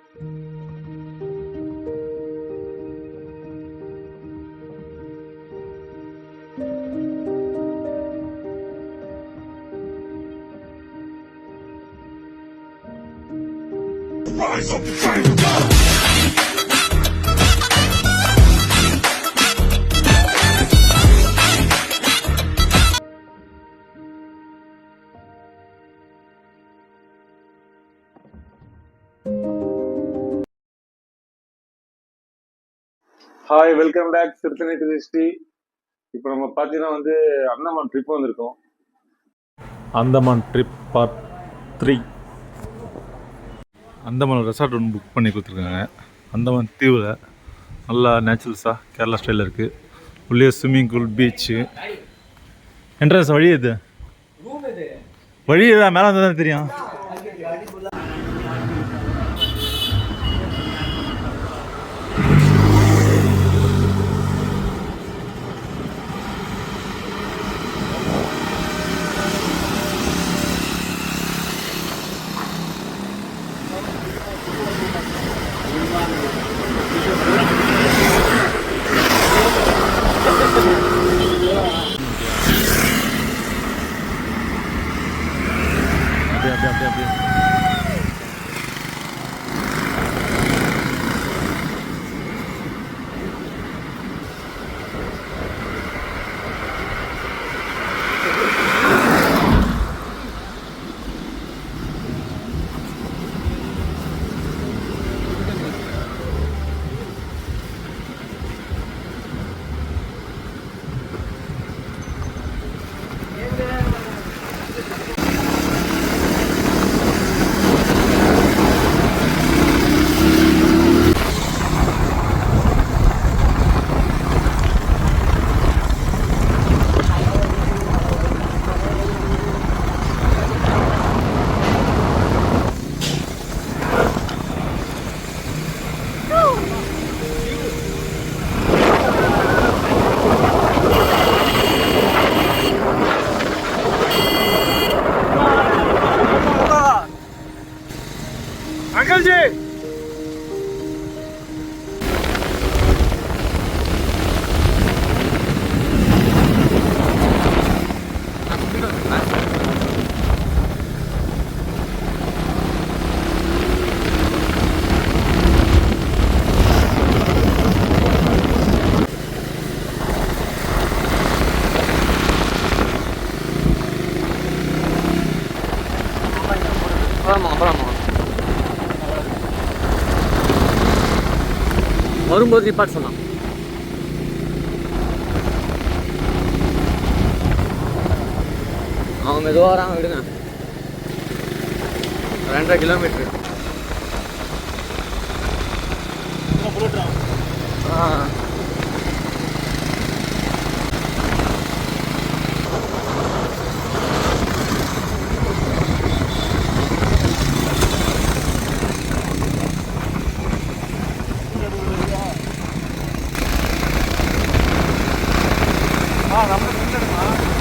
Rise up the fire. Hi, welcome back Thiruthani Thirushti. இப்போ நம்ம பார்த்தீங்கன்னா அந்தமான் ட்ரிப் வந்திருக்கோம். Andaman trip part 3. Andaman resort ஒன்று புக் பண்ணி கொடுத்துருக்காங்க. அந்தமான் தீவில் நல்லா நேச்சுரல்ஸாக கேரளா ஸ்டைலில் இருக்குது. உள்ளே ஸ்விம்மிங் பூல், பீச்சு. என்ட்ரன்ஸ் வழி இது வழி இதான் மேலே வந்து தான் தெரியும். अंकल जी வரும்போது ரிப்பார்ட் சொன்னான். அவன் மெதுவாக வராங்க, விடுங்க. 2.5 கிலோமீட்டரு.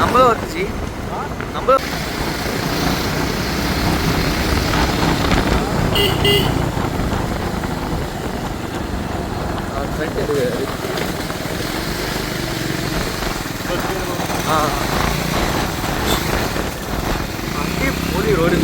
நம்மளும் வந்துச்சு. நம்மளும் அங்கே போலி ரோடு.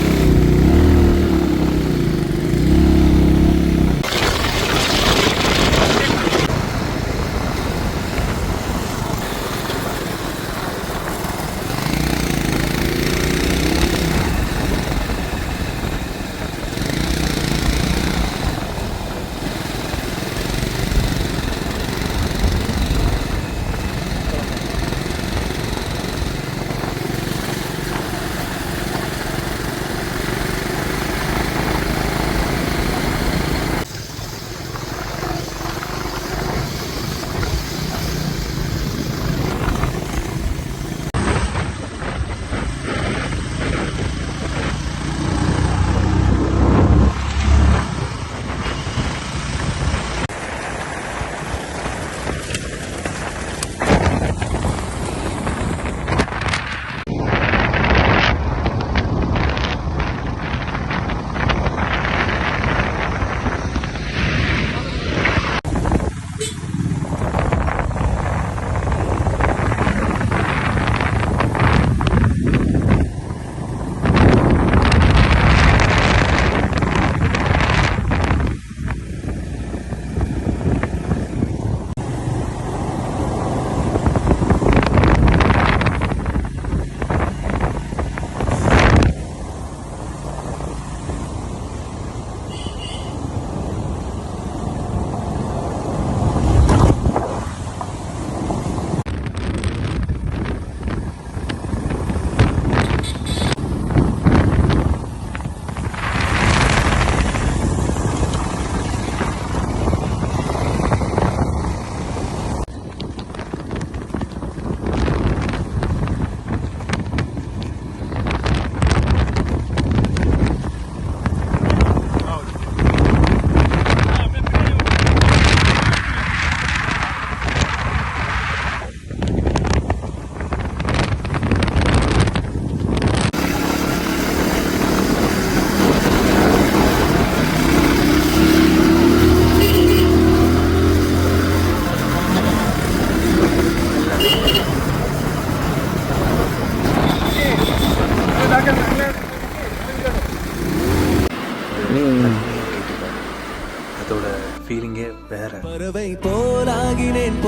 அதோட ஃபீலிங்கே வேற. பறவை போலாகினேன்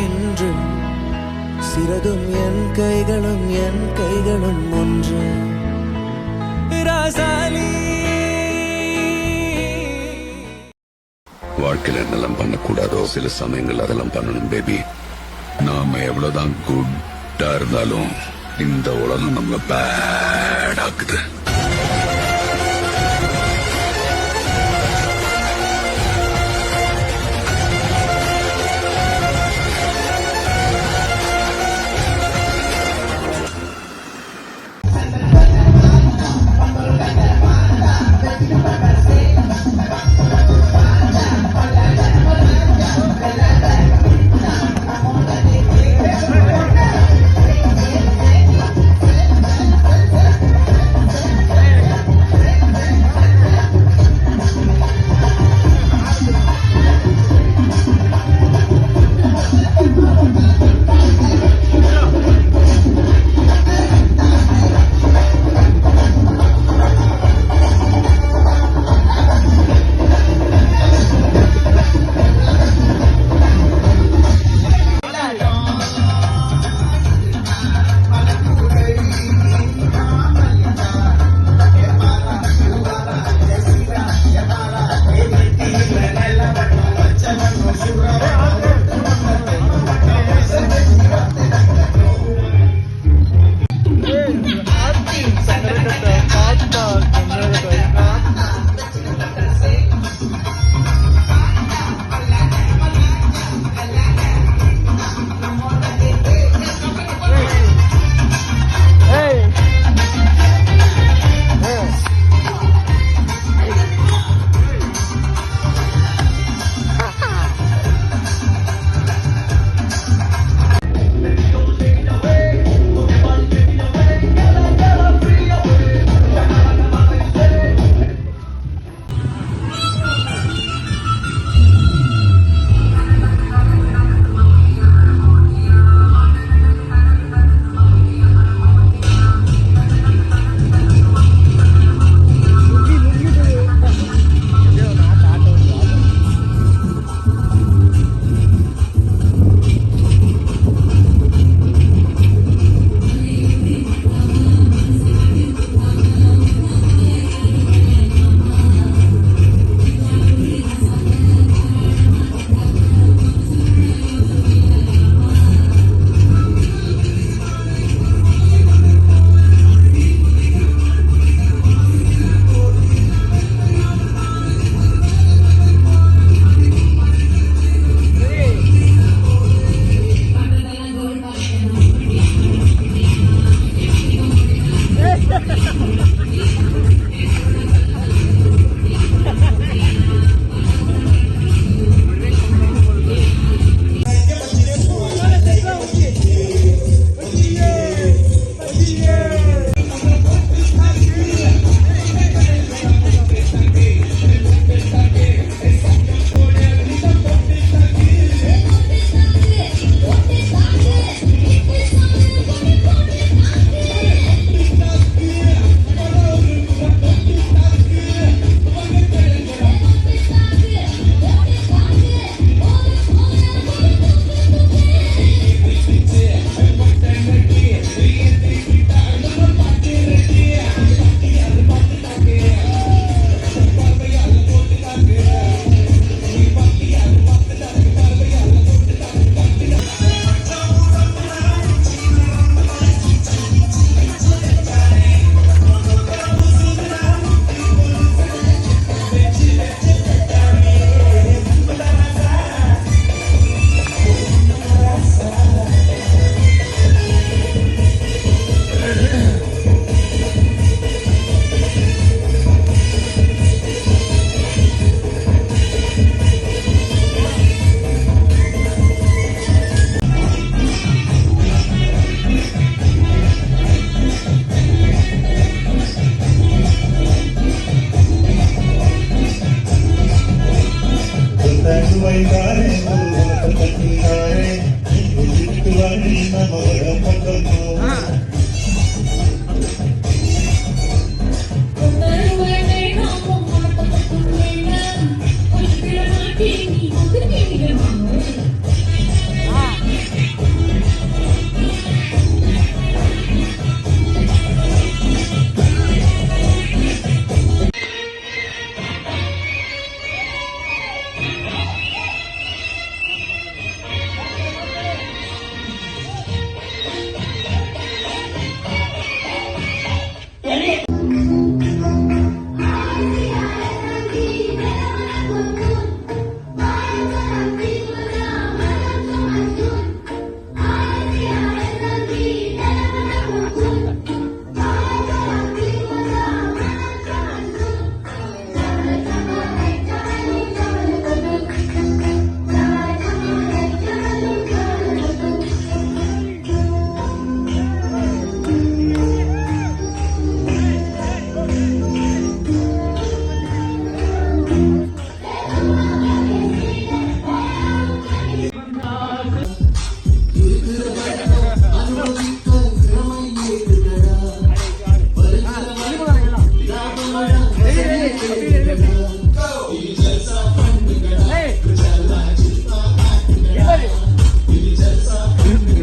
என்று சிறகும் என் கைகளும் ஒன்று ராசாலி. வாழ்க்கையில என்னெல்லாம் பண்ணக்கூடாதோ சில சமயங்கள் அதெல்லாம் பண்ணணும் பேபி. நாம எவ்வளவுதான் குட்டா இருந்தாலும் இந்த உலகம் நம்மள பேட் ஆக்குது.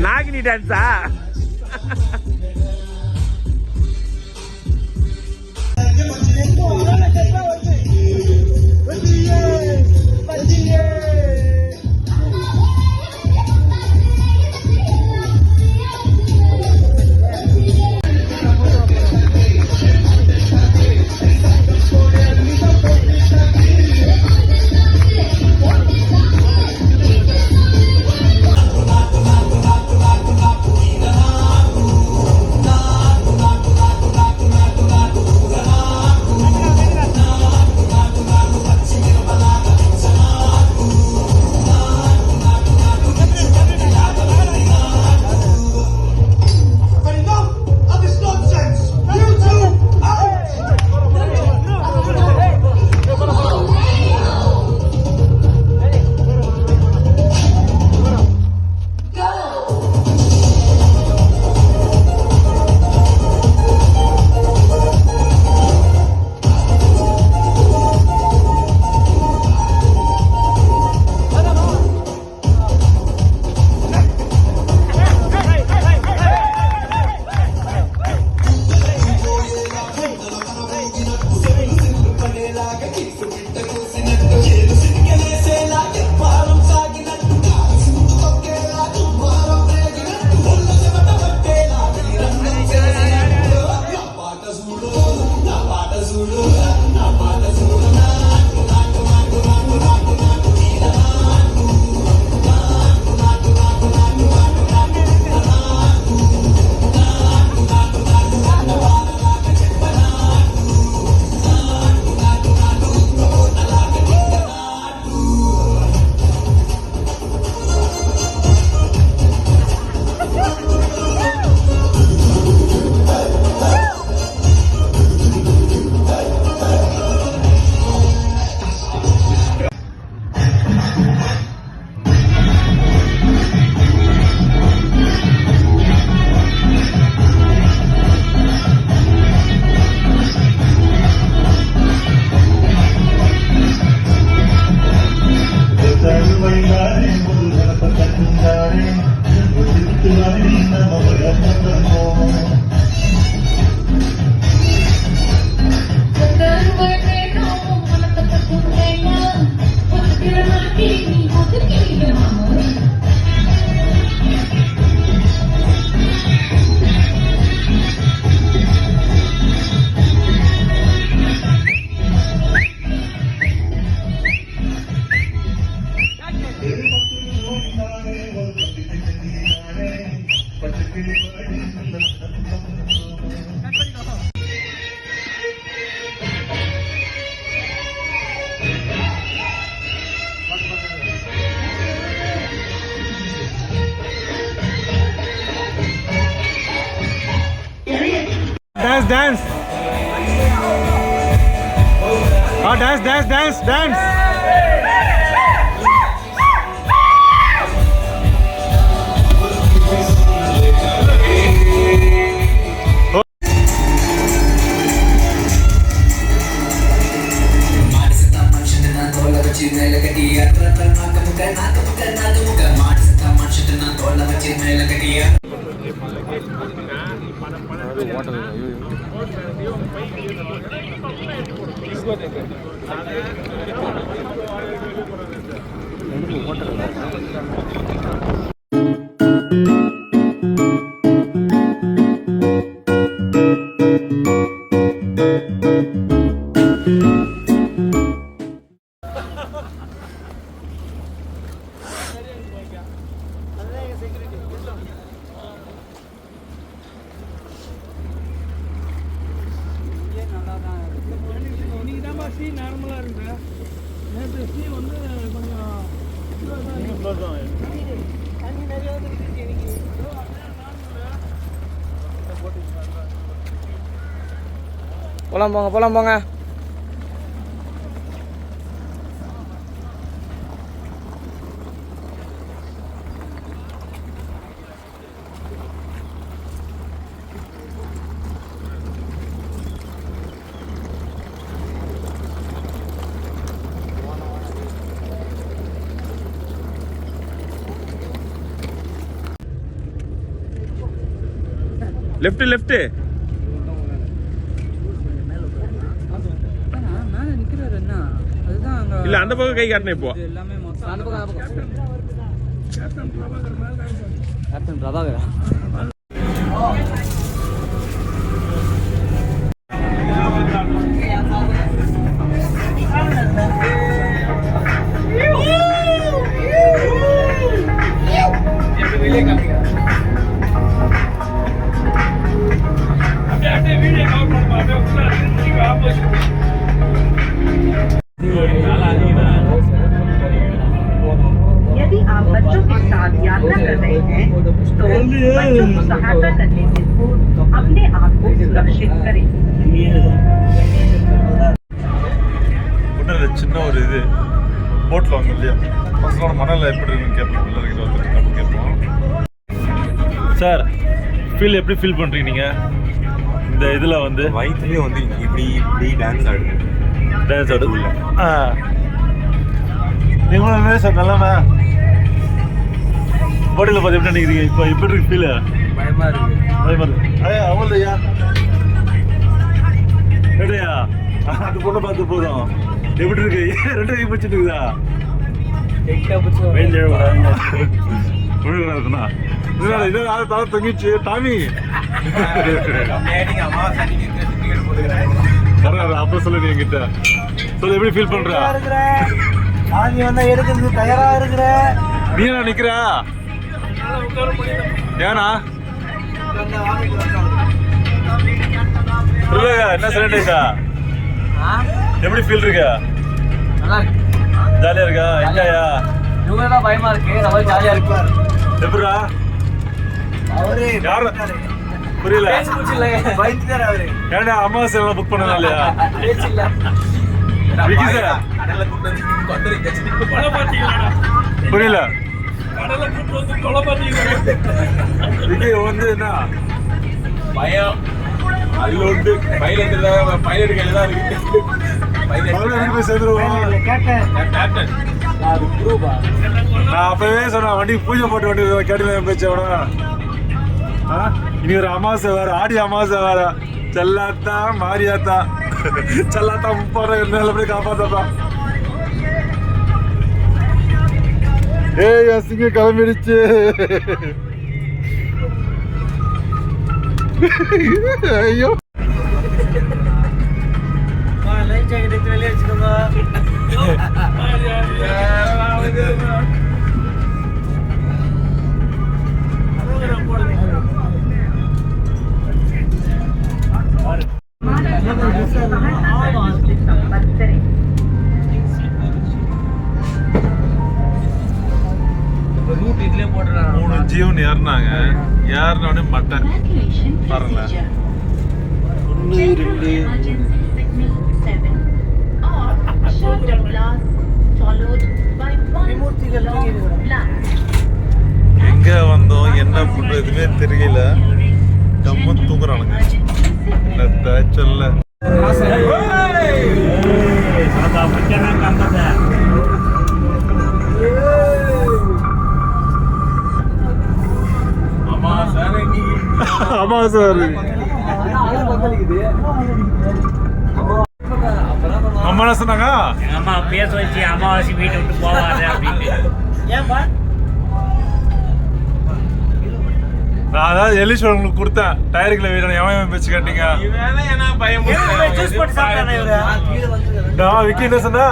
நாகினி டான்ஸா? Dance, dance. Oh, dance, dance, dance, dance. நார்மலாக இருக்கு. நேற்று டீ வந்து கொஞ்சம் தண்ணி நிறைய வந்துருக்கு எனக்கு. போலாம் போங்க. லெஃப்ட் இல்ல அந்த பக்கம் கை காட்டினேன் இப்போ கேப்டன் பிரபாகர் यदि आप बच्चों के साथ यात्रा कर रहे हैं तो बच्चों को सहायता करने से पूर्व अपने आप को सुरक्षित करें। சின்ன ஒரு இது போட்டில் வாங்க இல்லையா பசங்களோட மணலில் எப்படி இருக்குன்னு கேட்போம். எல்லாருக்கிட்ட கேட்போம். சார் எப்படி ஃபீல் பண்ணுறீங்க நீங்கள் இந்த இதில் வந்து வயிற்றுலேயே வந்து இப்படி டான்ஸ் ஆடுது. நீங்களும் சார் நல்லாமே போட்டியில் பார்த்து எப்படி நினைக்கிறீங்க? இப்போ எப்படி இருக்கு ஃபீல்? பயமா இருக்கு. அவ்வளோயா ரெடையா அந்த பொண்ணை பார்த்து போதும். எப்படி இருக்கு? ரெண்டு கை பிடிச்சிட்டு இருக்குதா? தங்கிச்சு டாமி அப்ப சொல்லு என்கிட்ட சொல்லு எப்படி ஃபீல் பண்ற? எடுக்கிறது தயாரா இருக்கிற நீ என்ன நிக்கிற? ஏனா என்ன சொல்லிட்டா? எப்படி ஃபீல் இருக்கா? நல்லா இருக்கு. ஜாலியா இருக்கா? என்ஜாயா? இவங்க தான் பயமா இருக்கு. நம்ம ஜாலியா இருக்கு. எப்படா அவரே யாரு புரியல? பயந்துட்டாரு அவரு. ஏன்னா அமாவாசை எல்லாம் புக் பண்ணலாம் இல்லையா? பேச்சு இல்ல. விக்கி சார் புரியல? விக்கி வந்து என்ன பயம் அது உண்டு. பைலட் கையில தான் இருக்கு. போய் சேர்ந்துருவோம். கேப்டன் நான் அப்பவே சொன்னேன் வண்டி பூஜை போட்டு வண்டி கேட்டு பேச்சவனா. இனி ஒரு அமாவாசை வேற, ஆடி அமாவாசை வேற. செல்லாத்தா மாரியாத்தா செல்லாத்தா முப்பாடு நல்லபடியா காப்பாத்தாப்பா. ஏய் அசிங்க கிளம்பிடுச்சு. ஐயோ லைஃப் ஜாக்கெட் எடுத்து வெளியே வச்சுக்கோங்க. संपर्क करें। ரூட் இதுலயே போட்டுறாங்க. 3 ஜீவன் ஏறினாங்க. ஏறினோடனே மட்டன் பாருங்களேன். 1 2 எங்க வந்தோம் என்ன பண்றது எதுவுமே தெரியல. கம்ம தூங்குறானுங்க. சொல்ல ஆமா சார் அம்மா என்ன சொன்னாங்க? அம்மா பேச வச்சு அமாவாசை வீட்டை விட்டு போவாரு அப்படின்னு. ஏன்பா நான் அதாவது எலிஷன் உங்களுக்கு கொடுத்தேன். டயருக்குள்ள வீடு எவன் பேச்சு கேட்டீங்க? ஜூஸ் போட்டு சாப்பிட்டானே இவரு. நான் விக்கி என்ன சொன்னா?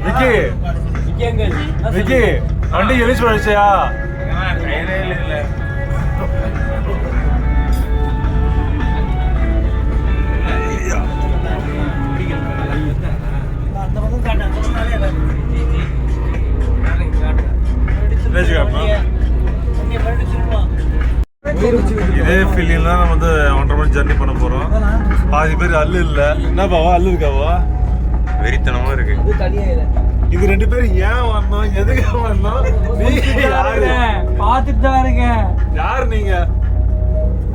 விக்கி விக்கி வண்டி எலிஷன் வச்சியா? ஃபீலிங் தான் நம்ம வந்து 1.5 மணி ஜர்னி பண்ண போகிறோம். பாதி பேர் அல்லு இல்லை. என்னப்பாவா அல்லு இருக்காவா? வெறித்தனமா இருக்கு. இது 2 பேரும் ஏன் வரணும், எதுக்கு வரணும்? நீங்க யாரு? பார்த்துட்டு தான் இருக்கேன். யார் நீங்க?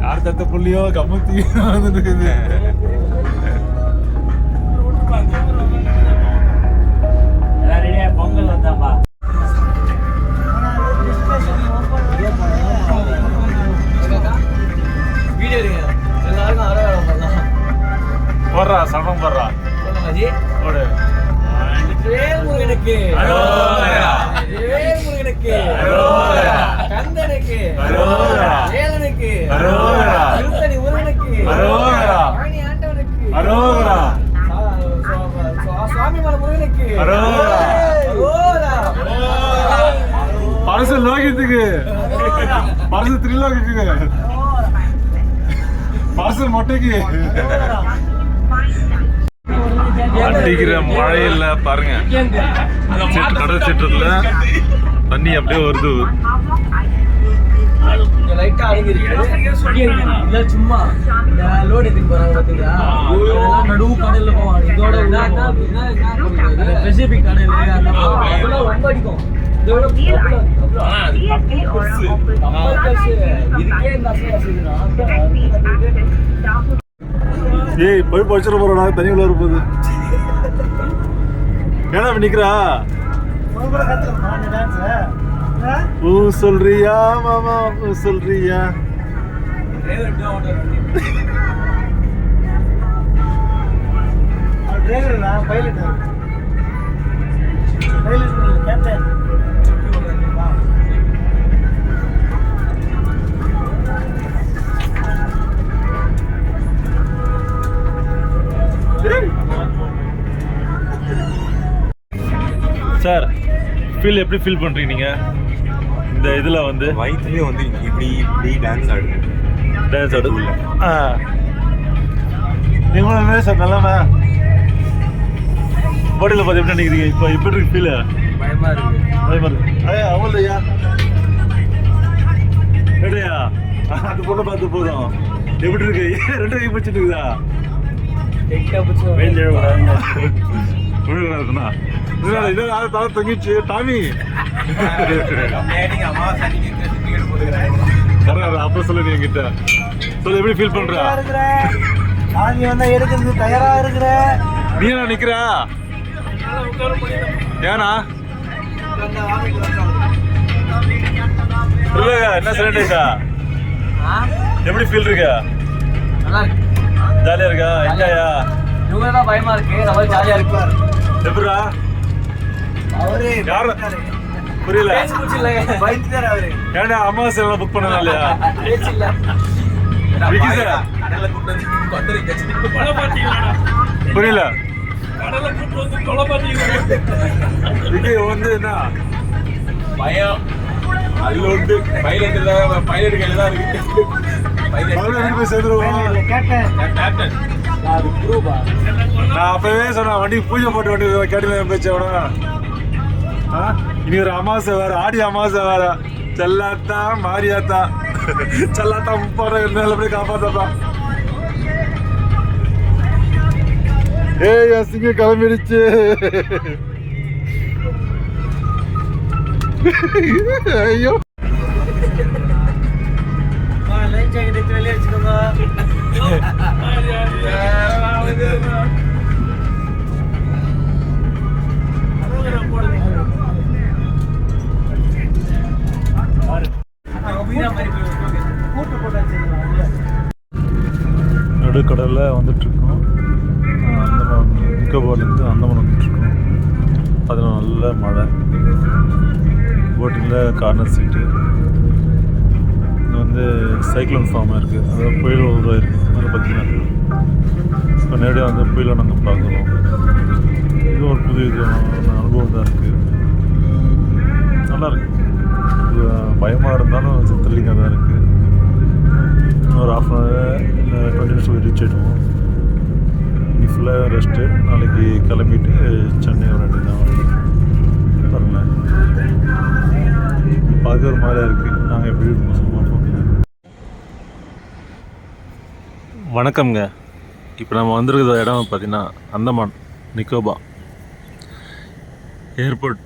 யார் தத்த புள்ளியோ கம்மத்தி வந்துருக்குது. பொங்கல் வந்தாப்பா. போடுறா சடம் போடுறா போடு. முருகனுக்கு அரோகரா. முருகனுக்கு அரோகரா. கந்தனுக்கு அரோகரா. வேலனுக்கு அரோகரா. திருத்தணி முருகனுக்கு அரோகரா. பழனி ஆண்டவனுக்கு அரோகரா. சுவாமிமலை முருகனுக்கு அரோகரா. பரசு லோகத்துக்கு, பரசு திரிலோகத்துக்கு, பரசு மொட்டைக்கு. அடிக்கிற மழையில பாருங்க, கடல் சீற்றத்துல தண்ணி அப்படியே வருது. லைட்டா அடங்கிருக்கு. இல்ல சும்மா இந்த லோடு எடுத்துட்டு போறாங்க பாத்தீங்களா, இதெல்லாம் நடுவு கடல்ல போவாங்க. இதோட பெசிபிக் கடல் அதெல்லாம் ரொம்ப அடிக்கும். இதோட இதுக்கே இந்த ஏய் போய் படிச்சிட போறோம் நாங்க, தனி உள்ள இருப்பது. ஏன்னா அப்படி நிக்கிறா? ஊ சொல்றியா மாமா, ஊ சொல்றியா? சார் ஃபீல் எப்படி ஃபீல் பண்ணுறீங்க நீங்கள் இந்த இதில் வந்து? வயிற்றுலேயே வந்து இப்படி டான்ஸ் ஆடுது. டான்ஸ் ஆடுது. ஆ நீங்களுமே சார் நல்லாமா பாடியில் பார்த்து எப்படி நினைக்கிறீங்க? இப்போ எப்படி இருக்கு ஃபீல்? பயமா இருக்கு. பயமா இருக்கு. அவங்களையா ரெடியா? அது பொண்ணை பார்த்து போதும். எப்படி இருக்கு? 2 கை பிடிச்சிட்டு இருக்குதா? இருக்குண்ணா இன்னும் தங்கிச்சு டாமி. அப்ப சொல்லு நீ என்கிட்ட சொல்லு, எப்படி ஃபீல் பண்ற? சாமி வந்தா எடுக்கிறது தயாரா இருக்கிற. நீ என்ன நிக்கிற? ஏனா என்ன சரண்டா? எப்படி ஃபீல் இருக்கா? நல்லா இருக்கு. ஜாலியா இருக்கா? என்ஜாயா? இவங்க தான் பயமா இருக்கு, நம்ம ஜாலியா இருக்கு. எப்படா அவரு யாரு புரியல? பயந்துட்டாரு அவரு. ஏன்னா அமாவாசை எல்லாம் புக் பண்ணலாம் இல்லையா? பேச்சு இல்ல. விக்கி சார் புரியல? விக்கி வந்து என்ன பயம் அல்லோண்டு பைலட் கையில தான் இருக்கு. போய் சேர்ந்துருவோம். கேட்டேன். கேப்டன் அது ப்ரூவா? நான் அப்பவே சொன்னேன் வண்டி பூஜை போட்டு வண்டி கேட்டு பேச்சவனா. இனி ஒரு அமாவாசை வேற, ஆடி அமாவாசை வேற. செல்லாத்தா மாரியாத்தா செல்லாத்தா 30 நல்லபடியா காப்பாத்தாப்பா. ஏய் அசிங்க கிளம்பிடுச்சு. ஐயோ லைட் ஜாக்கெட் எடுத்து வெளியே வச்சுக்கோங்க. நடுக்கடலில் வந்துட்டுருக்கோம். அந்தமான் நிக்கோபார்லேருந்து அந்தமான் வந்துட்டுருக்கோம். அதில் நல்ல மழை. போட்டிங்கில் கார்னர் சீட்டு. இது வந்து சைக்ளோன் ஃபார்மாக இருக்குது, அதாவது புயல் உருவாயிருக்கு. அதில் பார்த்தீங்கன்னா இப்போ நேரடியாக வந்து புயலை நாங்கள் பார்க்குறோம். இது ஒரு புது விதமான அனுபவம் தான் இருக்குது. நல்லாயிருக்கு. இது பயமாக இருந்தாலும் த்ரில்லிங்காக தான் இருக்குது. ஒரு ½ அன் ஹவர் இல்லை 20 நிமிஷம் ரீச் ஆகிடுவோம். இன்னைக்கு ஃபுல்லாக ரெஸ்ட்டு. நாளைக்கு கிளம்பிட்டு சென்னை வர வேண்டியதான். பாருங்களேன் பார்க்க ஒரு மாதிரியாக இருக்குது. நாங்கள் எப்படி இருக்கோம் சும்மா பார்ப்போம். வணக்கம்ங்க. இப்போ நம்ம வந்திருக்கிற இடம் பார்த்தீங்கன்னா அந்தமான் நிக்கோபார் ஏர்போர்ட்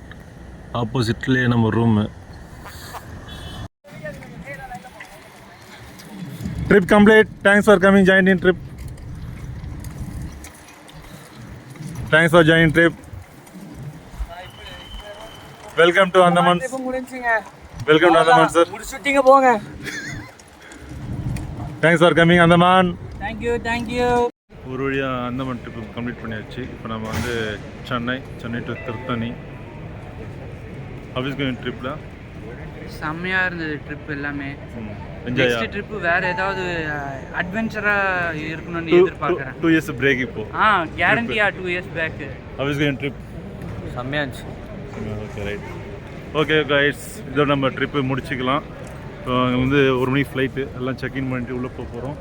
ஆப்போசிட்லேயே நம்ம room. Trip complete. Thanks for coming join in trip. Thanks for join trip. Welcome to Andaman. Welcome to Andaman sir. முடிச்சுட்டீங்க போங்க. Thanks for coming Andaman. Thank you. ஒரு வழியாக அந்தமான் ட்ரிப் கம்ப்ளீட் பண்ணியாச்சு. இப்போ நம்ம வந்து Chennai to Tiruttani office going ட்ரிப்பில் செம்மையாக இருந்தது ட்ரிப் எல்லாமே. என்ஜாய். நெக்ஸ்ட் ட்ரிப்பு வேறு ஏதாவது அட்வென்ச்சராக இருக்கணும்னு எதிர்பார்க்குறேன். 2 years பிரேக் இப்போ. கேரண்டியா 2 years back. Office going trip செம்மையா இருந்துச்சு. Okay right. ஓகே கைட்ஸ், இதோட நம்ம ட்ரிப்பு முடிச்சுக்கலாம். இப்போ வந்து 1 மணிக்கு ஃப்ளைட்டு, எல்லாம் செக்இன் பண்ணிட்டு உள்ளே போக போகிறோம்.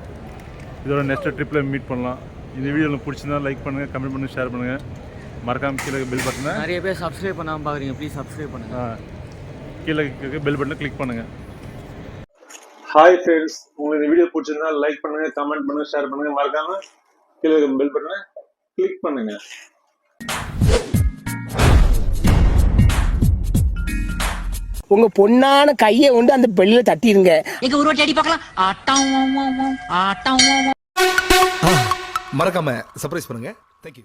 இதோட நெக்ஸ்ட் ட்ரிப்பில் மீட் பண்ணலாம். இந்த வீடியோவில் பிடிச்சிருந்தா லைக் பண்ணுங்கள், கமெண்ட் பண்ணுங்கள், ஷேர் பண்ணுங்கள். மறக்காமல் கீழே பெல் பட்டனை, நிறைய பேர் சப்ஸ்கிரைப் பண்ணாமல் பார்க்குறீங்க, ப்ளீஸ் சப்ஸ்கிரைப் பண்ணுங்கள். கீழே பெல் பட்டனை கிளிக் பண்ணுங்கள். ஹாய் ஃப்ரெண்ட்ஸ், உங்களுக்கு இந்த வீடியோ பிடிச்சிருந்தா லைக் பண்ணுங்க, கமெண்ட் பண்ணுங்க, ஷேர் பண்ணுங்க. மறக்காம கீழே பெல் பட்டனை கிளிக் பண்ணுங்க. உங்க பொண்ணான கையை கொண்டு அந்த பெல்லில தட்டிடுங்க. எங்க ஒரு வாட்டி அடி பார்க்கலாம். ஆட்டம் மறக்காம சர்ப்ரைஸ் பண்ணுங்க. தேங்க்யூ.